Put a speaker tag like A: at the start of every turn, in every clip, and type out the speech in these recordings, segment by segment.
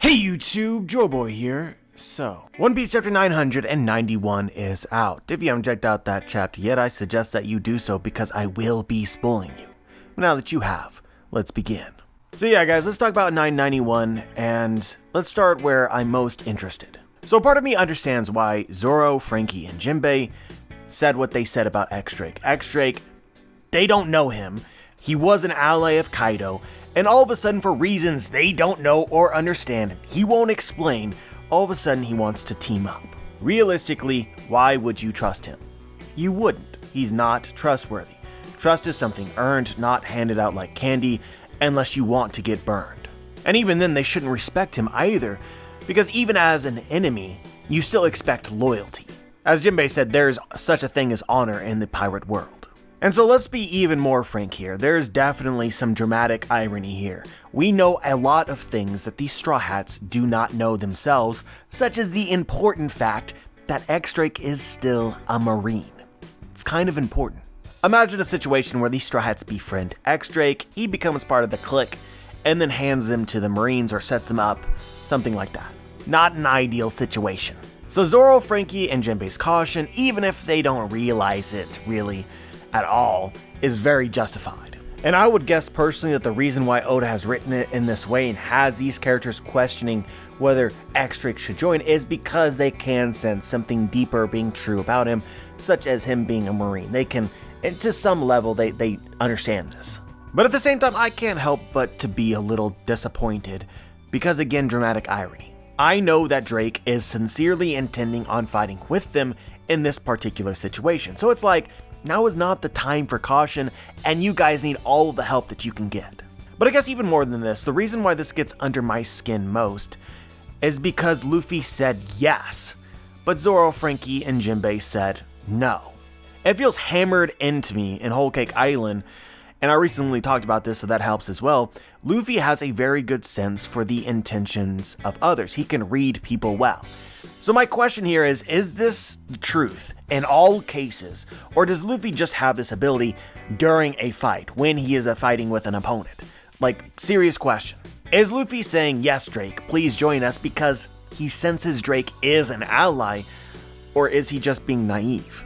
A: Hey YouTube, Joeboy here. So, One Piece chapter 991 is out. If you haven't checked out that chapter yet, I suggest that you do so because I will be spoiling you. But now that you have, let's begin. So yeah guys, let's talk about 991 and let's start where I'm most interested. So part of me understands why Zoro, Frankie, and Jinbei said what they said about X-Drake. X-Drake, they don't know him. He was an ally of Kaido, and all of a sudden for reasons they don't know or understand, he won't explain, all of a sudden he wants to team up. Realistically, why would you trust him? You wouldn't. He's not trustworthy. Trust is something earned, not handed out like candy, unless you want to get burned. And even then they shouldn't respect him either, because even as an enemy, you still expect loyalty. As Jinbei said, there's such a thing as honor in the pirate world. And so let's be even more frank here, there's definitely some dramatic irony here. We know a lot of things that these Straw Hats do not know themselves, such as the important fact that X-Drake is still a Marine. It's kind of important. Imagine a situation where these Straw Hats befriend X-Drake, he becomes part of the clique, and then hands them to the Marines or sets them up, something like that. Not an ideal situation. So Zoro, Frankie, and Jinbei's caution, even if they don't realize it really at all, is very justified. And I would guess personally that the reason why Oda has written it in this way and has these characters questioning whether X-Drake should join is because they can sense something deeper being true about him, such as him being a Marine. They can, and to some level, they understand this. But at the same time, I can't help but to be a little disappointed because, again, dramatic irony. I know that Drake is sincerely intending on fighting with them in this particular situation. So it's like, now is not the time for caution, and you guys need all of the help that you can get. But I guess even more than this, the reason why this gets under my skin most is because Luffy said yes, but Zoro, Frankie, and Jinbei said no. It feels hammered into me in Whole Cake Island, and I recently talked about this, so that helps as well. Luffy has a very good sense for the intentions of others. He can read people well. So my question here is this the truth in all cases, or does Luffy just have this ability during a fight when he is fighting with an opponent? Like, serious question. Is Luffy saying, yes, Drake, please join us because he senses Drake is an ally, or is he just being naive?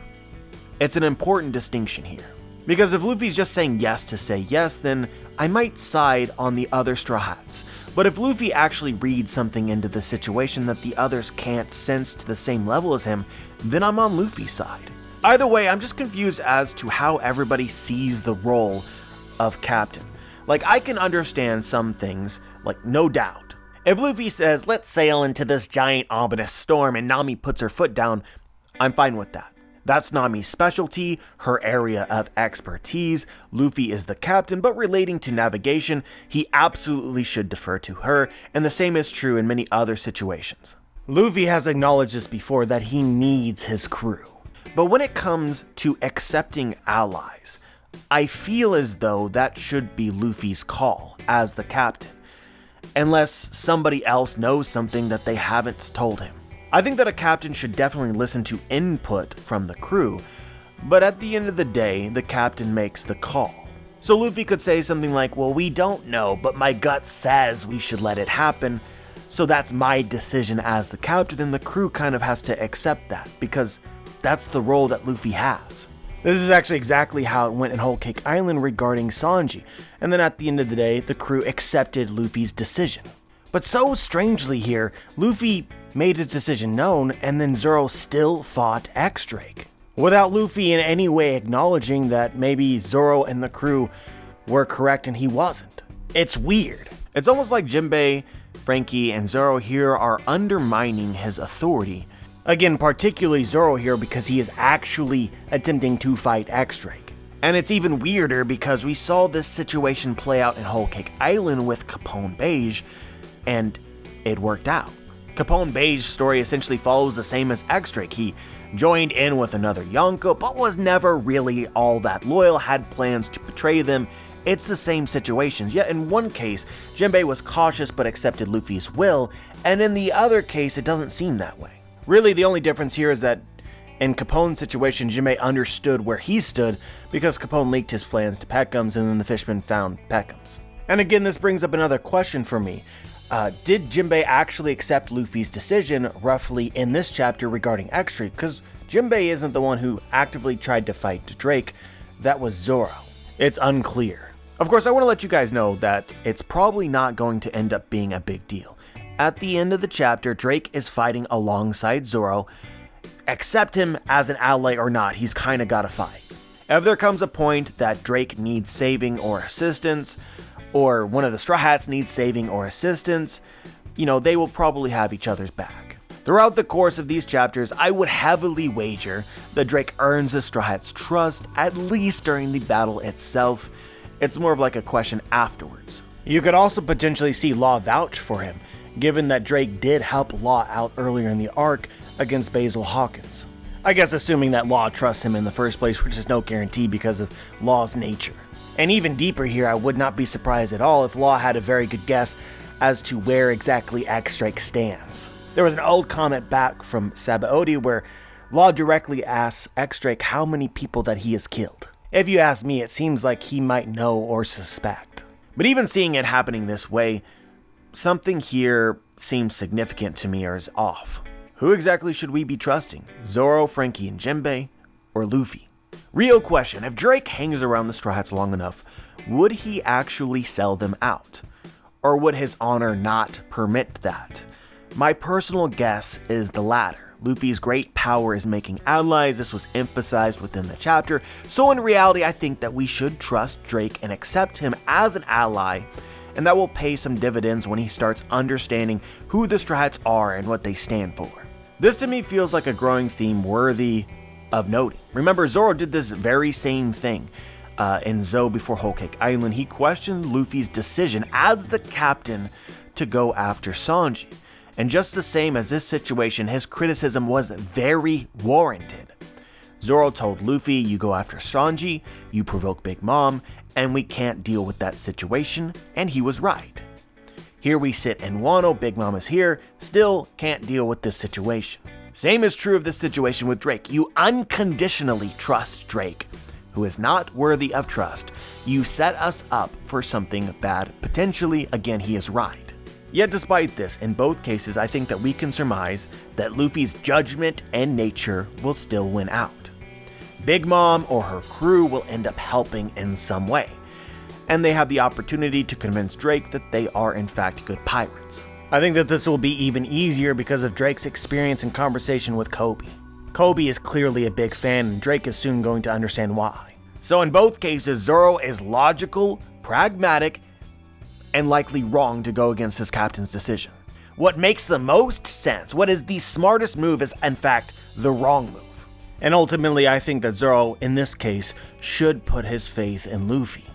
A: It's an important distinction here. Because if Luffy's just saying yes to say yes, then I might side on the other Straw Hats. But if Luffy actually reads something into the situation that the others can't sense to the same level as him, then I'm on Luffy's side. Either way, I'm just confused as to how everybody sees the role of captain. Like, I can understand some things, like, no doubt. If Luffy says, let's sail into this giant ominous storm, and Nami puts her foot down, I'm fine with that. That's Nami's specialty, her area of expertise. Luffy is the captain, but relating to navigation, he absolutely should defer to her, and the same is true in many other situations. Luffy has acknowledged this before, that he needs his crew. But when it comes to accepting allies, I feel as though that should be Luffy's call as the captain, unless somebody else knows something that they haven't told him. I think that a captain should definitely listen to input from the crew, but at the end of the day, the captain makes the call. So Luffy could say something like, well, we don't know, but my gut says we should let it happen, so that's my decision as the captain, and the crew kind of has to accept that, because that's the role that Luffy has. This is actually exactly how it went in Whole Cake Island regarding Sanji, and then at the end of the day, the crew accepted Luffy's decision. But so strangely here, Luffy made his decision known, and then Zoro still fought X-Drake, without Luffy in any way acknowledging that maybe Zoro and the crew were correct and he wasn't. It's weird. It's almost like Jinbei, Frankie, and Zoro here are undermining his authority. Again, particularly Zoro here because he is actually attempting to fight X-Drake. And it's even weirder because we saw this situation play out in Whole Cake Island with Capone Beige, and it worked out. Capone Beige's story essentially follows the same as X-Drake. He joined in with another Yonko, but was never really all that loyal, had plans to betray them. It's the same situations, yet in one case, Jinbei was cautious but accepted Luffy's will, and in the other case, it doesn't seem that way. Really, the only difference here is that in Capone's situation, Jinbei understood where he stood because Capone leaked his plans to Peckham's and then the fishermen found Peckham's. And again, this brings up another question for me. Did Jinbei actually accept Luffy's decision roughly in this chapter regarding X-Drake? Because Jinbei isn't the one who actively tried to fight Drake, that was Zoro. It's unclear. Of course, I want to let you guys know that it's probably not going to end up being a big deal. At the end of the chapter, Drake is fighting alongside Zoro. Accept him as an ally or not, he's kind of got to fight. If there comes a point that Drake needs saving or assistance, or one of the Straw Hats needs saving or assistance, they will probably have each other's back. Throughout the course of these chapters, I would heavily wager that Drake earns the Straw Hats' trust, at least during the battle itself. It's more of like a question afterwards. You could also potentially see Law vouch for him, given that Drake did help Law out earlier in the arc against Basil Hawkins. I guess assuming that Law trusts him in the first place, which is no guarantee because of Law's nature. And even deeper here, I would not be surprised at all if Law had a very good guess as to where exactly X-Drake stands. There was an old comment back from Sabaody where Law directly asks X-Drake how many people that he has killed. If you ask me, it seems like he might know or suspect. But even seeing it happening this way, something here seems significant to me or is off. Who exactly should we be trusting? Zoro, Frankie, and Jinbei, or Luffy? Real question, if Drake hangs around the Straw Hats long enough, would he actually sell them out? Or would his honor not permit that? My personal guess is the latter. Luffy's great power is making allies, this was emphasized within the chapter, so in reality I think that we should trust Drake and accept him as an ally, and that will pay some dividends when he starts understanding who the Straw Hats are and what they stand for. This to me feels like a growing theme worthy of noting. Remember, Zoro did this very same thing in Zou before Whole Cake Island. He questioned Luffy's decision as the captain to go after Sanji. And just the same as this situation, his criticism was very warranted. Zoro told Luffy, you go after Sanji, you provoke Big Mom, and we can't deal with that situation, and he was right. Here we sit in Wano, Big Mom is here, still can't deal with this situation. Same is true of this situation with Drake. You unconditionally trust Drake, who is not worthy of trust. You set us up for something bad, potentially, again, he is right. Yet despite this, in both cases, I think that we can surmise that Luffy's judgment and nature will still win out. Big Mom or her crew will end up helping in some way, and they have the opportunity to convince Drake that they are in fact good pirates. I think that this will be even easier because of Drake's experience and conversation with Kobe. Kobe is clearly a big fan, and Drake is soon going to understand why. So in both cases, Zoro is logical, pragmatic, and likely wrong to go against his captain's decision. What makes the most sense, what is the smartest move, is in fact the wrong move. And ultimately, I think that Zoro, in this case, should put his faith in Luffy.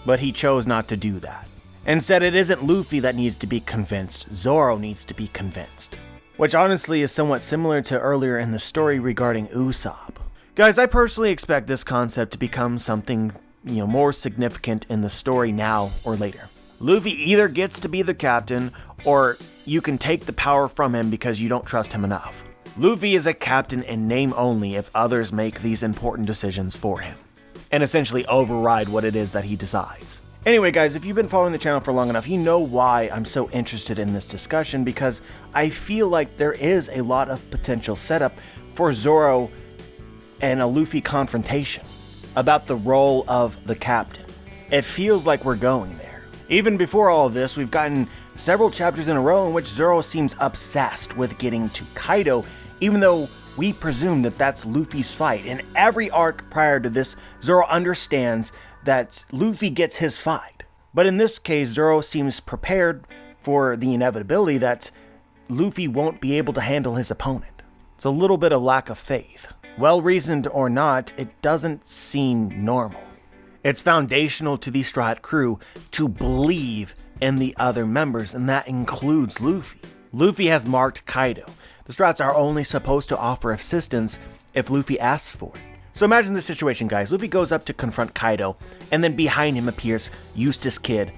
A: But he chose not to do that. Instead, it isn't Luffy that needs to be convinced, Zoro needs to be convinced. Which honestly is somewhat similar to earlier in the story regarding Usopp. Guys, I personally expect this concept to become something more significant in the story now or later. Luffy either gets to be the captain, or you can take the power from him because you don't trust him enough. Luffy is a captain in name only if others make these important decisions for him, and essentially override what it is that he decides. Anyway guys, if you've been following the channel for long enough, you know why I'm so interested in this discussion, because I feel like there is a lot of potential setup for Zoro and a Luffy confrontation about the role of the captain. It feels like we're going there. Even before all of this, we've gotten several chapters in a row in which Zoro seems obsessed with getting to Kaido, even though we presume that that's Luffy's fight. In every arc prior to this, Zoro understands that Luffy gets his fight. But in this case, Zoro seems prepared for the inevitability that Luffy won't be able to handle his opponent. It's a little bit of lack of faith. Well-reasoned or not, it doesn't seem normal. It's foundational to the Straw Hat crew to believe in the other members, and that includes Luffy. Luffy has marked Kaido. The Straw Hats are only supposed to offer assistance if Luffy asks for it. So imagine this situation, guys. Luffy goes up to confront Kaido, and then behind him appears Eustace Kid,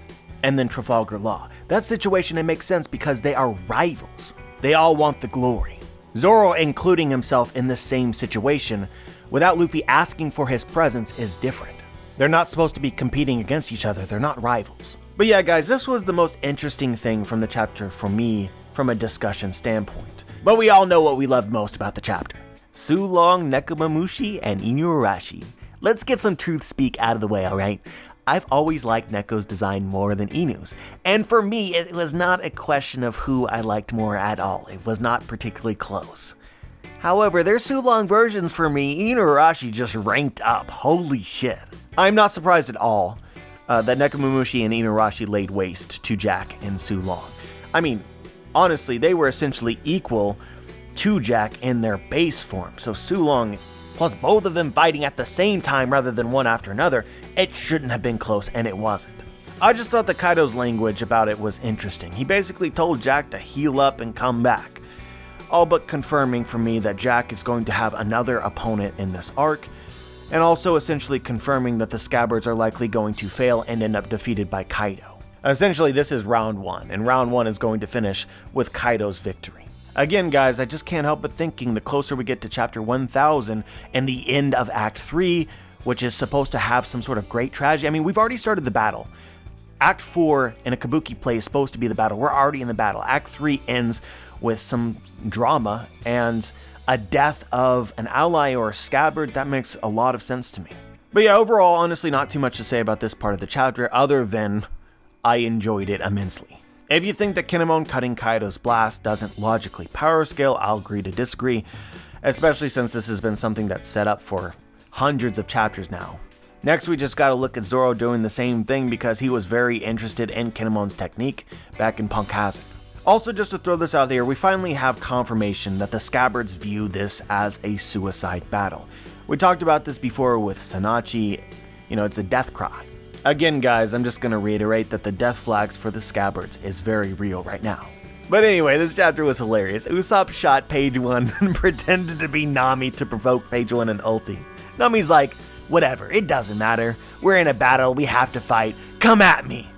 A: and then Trafalgar Law. That situation, it makes sense because they are rivals. They all want the glory. Zoro including himself in the same situation, without Luffy asking for his presence, is different. They're not supposed to be competing against each other, they're not rivals. But yeah, guys, this was the most interesting thing from the chapter for me from a discussion standpoint. But we all know what we loved most about the chapter. Sulong, Nekomamushi, and Inuarashi. Let's get some truth speak out of the way, alright? I've always liked Neko's design more than Inu's, and for me, it was not a question of who I liked more at all. It was not particularly close. However, their Sulong versions for me, Inuarashi just ranked up. Holy shit. I'm not surprised at all that Nekomamushi and Inuarashi laid waste to Jack and Sulong. I mean, honestly, they were essentially equal to Jack in their base form, so Sulong plus both of them fighting at the same time rather than one after another, it shouldn't have been close, and it wasn't. I just thought that Kaido's language about it was interesting. He basically told Jack to heal up and come back, all but confirming for me that Jack is going to have another opponent in this arc, and also essentially confirming that the Scabbards are likely going to fail and end up defeated by Kaido. Essentially, this is round 1, and round 1 is going to finish with Kaido's victory. Again, guys, I just can't help but thinking the closer we get to chapter 1000 and the end of Act 3, which is supposed to have some sort of great tragedy. I mean, we've already started the battle. Act 4 in a Kabuki play is supposed to be the battle. We're already in the battle. Act 3 ends with some drama and a death of an ally or a scabbard. That makes a lot of sense to me. But yeah, overall, honestly, not too much to say about this part of the chapter other than I enjoyed it immensely. If you think that Kinemon cutting Kaido's blast doesn't logically power scale, I'll agree to disagree, especially since this has been something that's set up for hundreds of chapters now. Next, we just gotta look at Zoro doing the same thing because he was very interested in Kinemon's technique back in Punk Hazard. Also, just to throw this out there, we finally have confirmation that the Scabbards view this as a suicide battle. We talked about this before with Sanachi, it's a death cry. Again, guys, I'm just going to reiterate that the death flags for the Scabbards is very real right now. But anyway, this chapter was hilarious. Usopp shot Page 1 and pretended to be Nami to provoke Page 1 and ulti. Nami's like, whatever, it doesn't matter. We're in a battle, we have to fight. Come at me!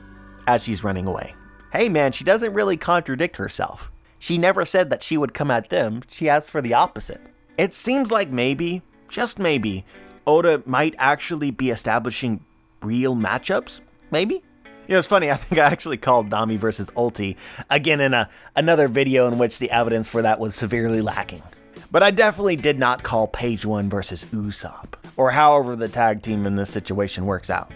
A: As she's running away. Hey man, she doesn't really contradict herself. She never said that she would come at them, she asked for the opposite. It seems like maybe, just maybe, Oda might actually be establishing real matchups, maybe? It's funny, I think I actually called Nami versus Ulti, again in another video in which the evidence for that was severely lacking. But I definitely did not call Page 1 versus Usopp, or however the tag team in this situation works out.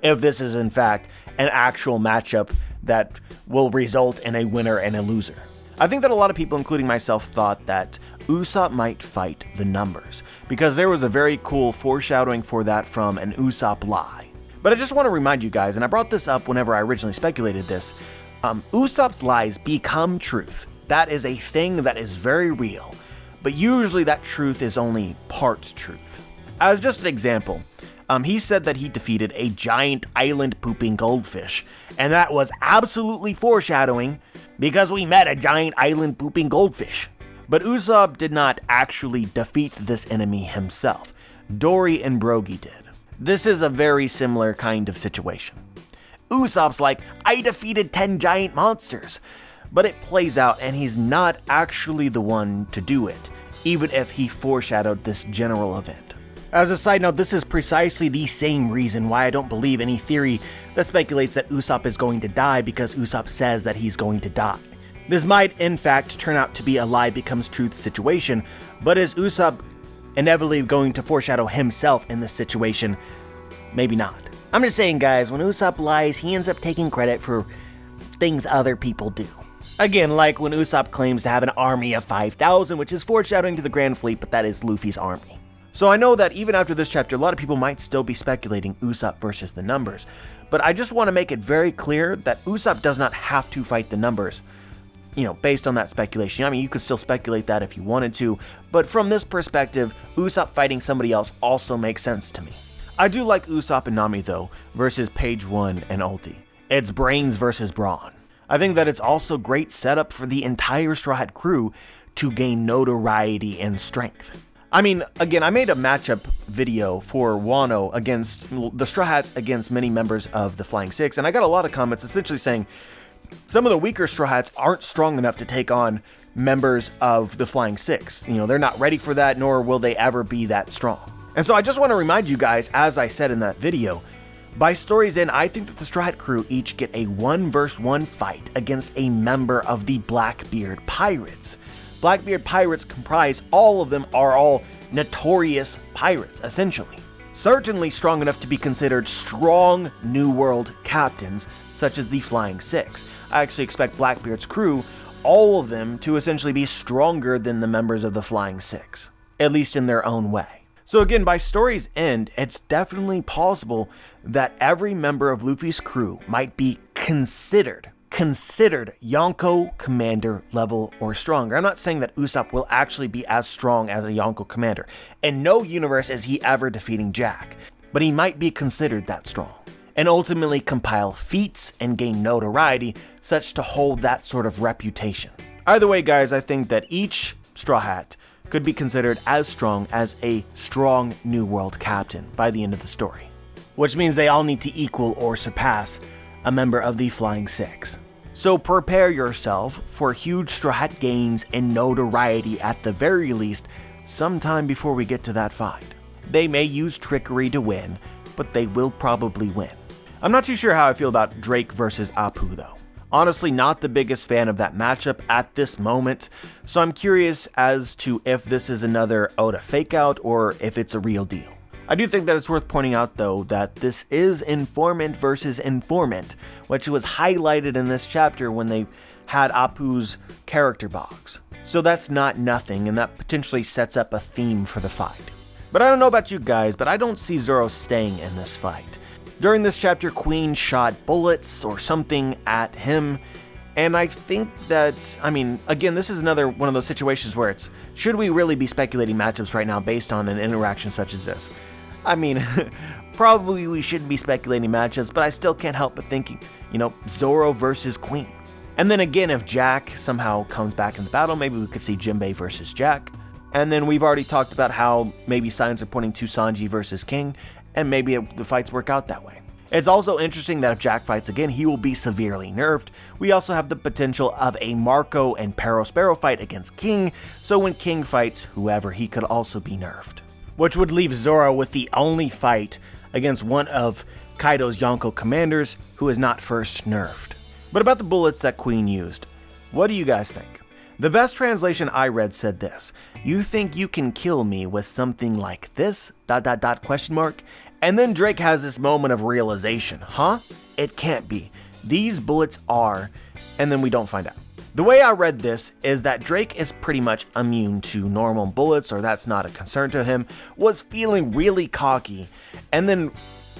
A: If this is in fact an actual matchup that will result in a winner and a loser. I think that a lot of people, including myself, thought that Usopp might fight the numbers, because there was a very cool foreshadowing for that from an Usopp lie. But I just want to remind you guys, and I brought this up whenever I originally speculated this, Usopp's lies become truth. That is a thing that is very real, but usually that truth is only part truth. As just an example, he said that he defeated a giant island pooping goldfish, and that was absolutely foreshadowing because we met a giant island pooping goldfish. But Usopp did not actually defeat this enemy himself. Dory and Brogy did. This is a very similar kind of situation. Usopp's like, I defeated 10 giant monsters, but it plays out and he's not actually the one to do it, even if he foreshadowed this general event. As a side note, this is precisely the same reason why I don't believe any theory that speculates that Usopp is going to die because Usopp says that he's going to die. This might in fact turn out to be a lie becomes truth situation, but is Usopp inevitably going to foreshadow himself in this situation? Maybe not. I'm just saying, guys, when Usopp lies, he ends up taking credit for things other people do. Again, like when Usopp claims to have an army of 5,000, which is foreshadowing to the Grand Fleet, but that is Luffy's army. So I know that even after this chapter, a lot of people might still be speculating Usopp versus the numbers, but I just want to make it very clear that Usopp does not have to fight the numbers, based on that speculation. I mean, you could still speculate that if you wanted to, but from this perspective, Usopp fighting somebody else also makes sense to me. I do like Usopp and Nami though, versus Page 1 and Ulti. It's brains versus brawn. I think that it's also great setup for the entire Straw Hat crew to gain notoriety and strength. I mean, again, I made a matchup video for Wano against the Straw Hats against many members of the Flying Six, and I got a lot of comments essentially saying some of the weaker Straw Hats aren't strong enough to take on members of the Flying Six. They're not ready for that, nor will they ever be that strong. And so I just want to remind you guys, as I said in that video, By story's end, I think that the Straw Hat crew each get a 1-versus-1 fight against a member of the Blackbeard Pirates. Blackbeard Pirates comprise all of them are all notorious pirates, essentially. Certainly strong enough to be considered strong New World captains, such as the Flying Six. I actually expect Blackbeard's crew, all of them, to essentially be stronger than the members of the Flying Six, at least in their own way. So again, by story's end, it's definitely possible that every member of Luffy's crew might be considered Yonko Commander level or stronger. I'm not saying that Usopp will actually be as strong as a Yonko Commander. In no universe is he ever defeating Jack, but he might be considered that strong, and ultimately compile feats and gain notoriety such to hold that sort of reputation. Either way, guys, I think that each Straw Hat could be considered as strong as a strong New World captain by the end of the story, which means they all need to equal or surpass a member of the Flying Six. So prepare yourself for huge Straw Hat gains and notoriety at the very least sometime before we get to that fight. They may use trickery to win, but they will probably win. I'm not too sure how I feel about Drake versus Apu though. Honestly, not the biggest fan of that matchup at this moment, so I'm curious as to if this is another Oda fake out or if it's a real deal. I do think that it's worth pointing out though that this is informant versus informant, which was highlighted in this chapter when they had Apu's character box. So that's not nothing, and that potentially sets up a theme for the fight. But I don't know about you guys, but I don't see Zoro staying in this fight. During this chapter, Queen shot bullets or something at him, and I think that, again, this is another one of those situations where it's, should we really be speculating matchups right now based on an interaction such as this? Probably we shouldn't be speculating matchups, but I still can't help but thinking, Zoro versus Queen. And then again, if Jack somehow comes back in the battle, maybe we could see Jinbei versus Jack. And then we've already talked about how maybe signs are pointing to Sanji versus King, and maybe the fights work out that way. It's also interesting that if Jack fights again, he will be severely nerfed. We also have the potential of a Marco and Perospero fight against King, so when King fights whoever, he could also be nerfed. Which would leave Zoro with the only fight against one of Kaido's Yonko commanders who is not first nerfed. But about the bullets that Queen used, what do you guys think? The best translation I read said this: "You think you can kill me with something like this? ... And then Drake has this moment of realization. Huh? It can't be. These bullets are... and then we don't find out. The way I read this is that Drake is pretty much immune to normal bullets, or that's not a concern to him, was feeling really cocky, and then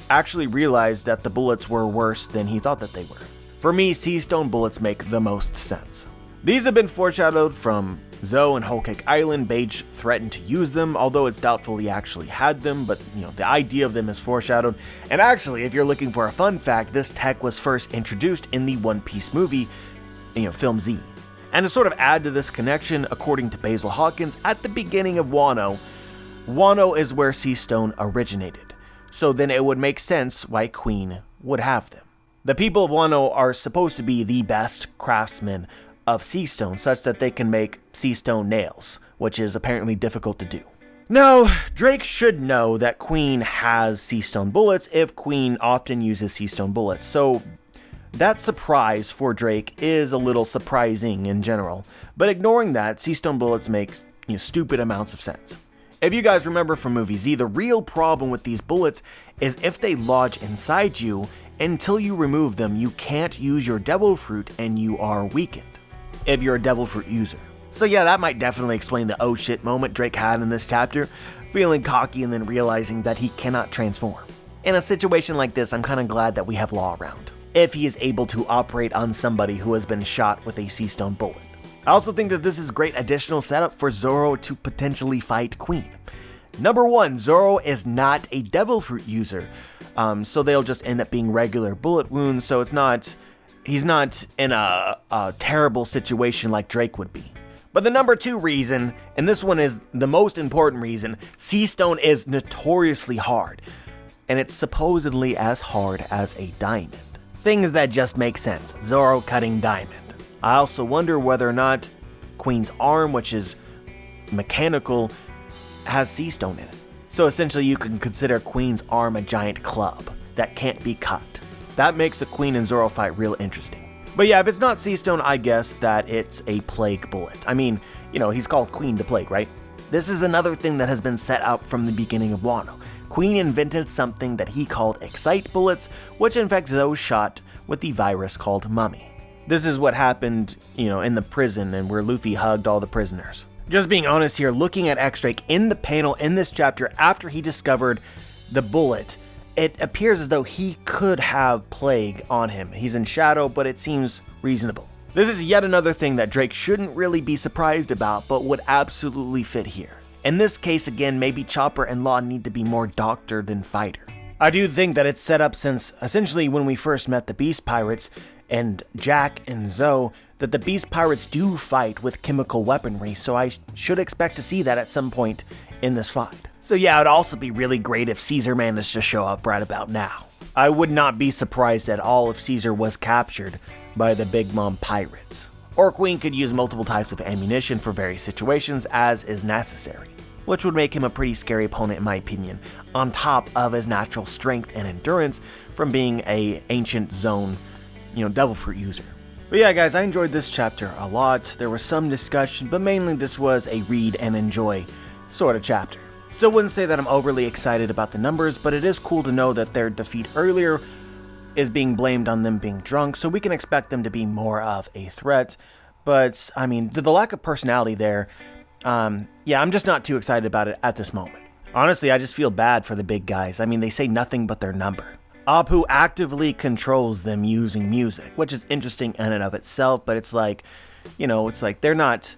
A: actually realized that the bullets were worse than he thought that they were. For me, Sea Stone bullets make the most sense. These have been foreshadowed from Zoe and Whole Cake Island. Beige threatened to use them, although it's doubtful he actually had them, but the idea of them is foreshadowed. And actually, if you're looking for a fun fact, this tech was first introduced in the One Piece movie, Film Z. And to sort of add to this connection, according to Basil Hawkins, at the beginning of Wano is where Sea Stone originated. So then it would make sense why Queen would have them. The people of Wano are supposed to be the best craftsmen of Sea Stone, such that they can make Sea Stone nails, which is apparently difficult to do. Now, Drake should know that Queen has Sea Stone bullets if Queen often uses Sea Stone bullets, so that surprise for Drake is a little surprising in general, but ignoring that, Sea Stone bullets make stupid amounts of sense. If you guys remember from Movie Z, the real problem with these bullets is if they lodge inside you, until you remove them, you can't use your Devil Fruit and you are weakened, if you're a Devil Fruit user. So yeah, that might definitely explain the oh shit moment Drake had in this chapter, feeling cocky and then realizing that he cannot transform. In a situation like this, I'm kind of glad that we have Law around, if he is able to operate on somebody who has been shot with a Sea Stone bullet. I also think that this is great additional setup for Zoro to potentially fight Queen. Number one, Zoro is not a Devil Fruit user, so they'll just end up being regular bullet wounds, so he's not in a terrible situation like Drake would be. But the number two reason, and this one is the most important reason, Sea Stone is notoriously hard, and it's supposedly as hard as a diamond. Things that just make sense. Zoro cutting diamond. I also wonder whether or not Queen's arm, which is mechanical, has Sea Stone in it. So essentially you can consider Queen's arm a giant club. that can't be cut. That makes a Queen and Zoro fight real interesting. But yeah, if it's not Sea Stone, I guess that it's a plague bullet. I mean, you know, he's called Queen to Plague, right? This is another thing that has been set up from the beginning of Wano. Queen invented something that he called Excite bullets, which infect those shot with the virus called Mummy. This is what happened, you know, in the prison and where Luffy hugged all the prisoners. Just being honest here, looking at X-Drake in the panel in this chapter after he discovered the bullet, it appears as though he could have plague on him. He's in shadow, but it seems reasonable. This is yet another thing that Drake shouldn't really be surprised about, but would absolutely fit here. In this case, again, maybe Chopper and Law need to be more doctor than fighter. I do think that it's set up since essentially when we first met the Beast Pirates and Jack and Zoe, that the Beast Pirates do fight with chemical weaponry, so I should expect to see that at some point in this fight. So yeah, it'd also be really great if Caesar managed to show up right about now. I would not be surprised at all if Caesar was captured by the Big Mom Pirates. Or Queen could use multiple types of ammunition for various situations as is necessary, which would make him a pretty scary opponent in my opinion, on top of his natural strength and endurance from being a ancient zone, devil fruit user. But yeah guys, I enjoyed this chapter a lot. There was some discussion, but mainly this was a read and enjoy sort of chapter. Still wouldn't say that I'm overly excited about the numbers, but it is cool to know that their defeat earlier is being blamed on them being drunk, so we can expect them to be more of a threat. But, I mean, the lack of personality there, yeah, I'm just not too excited about it at this moment. Honestly, I just feel bad for the big guys. I mean, they say nothing but their number. Apu actively controls them using music, which is interesting in and of itself, but it's like, it's like they're not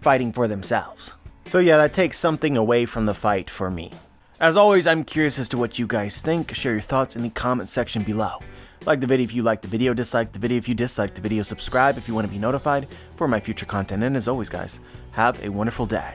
A: fighting for themselves. So yeah, that takes something away from the fight for me. As always, I'm curious as to what you guys think. Share your thoughts in the comment section below. Like the video if you liked the video, dislike the video if you disliked the video, subscribe if you want to be notified for my future content, and as always guys, have a wonderful day.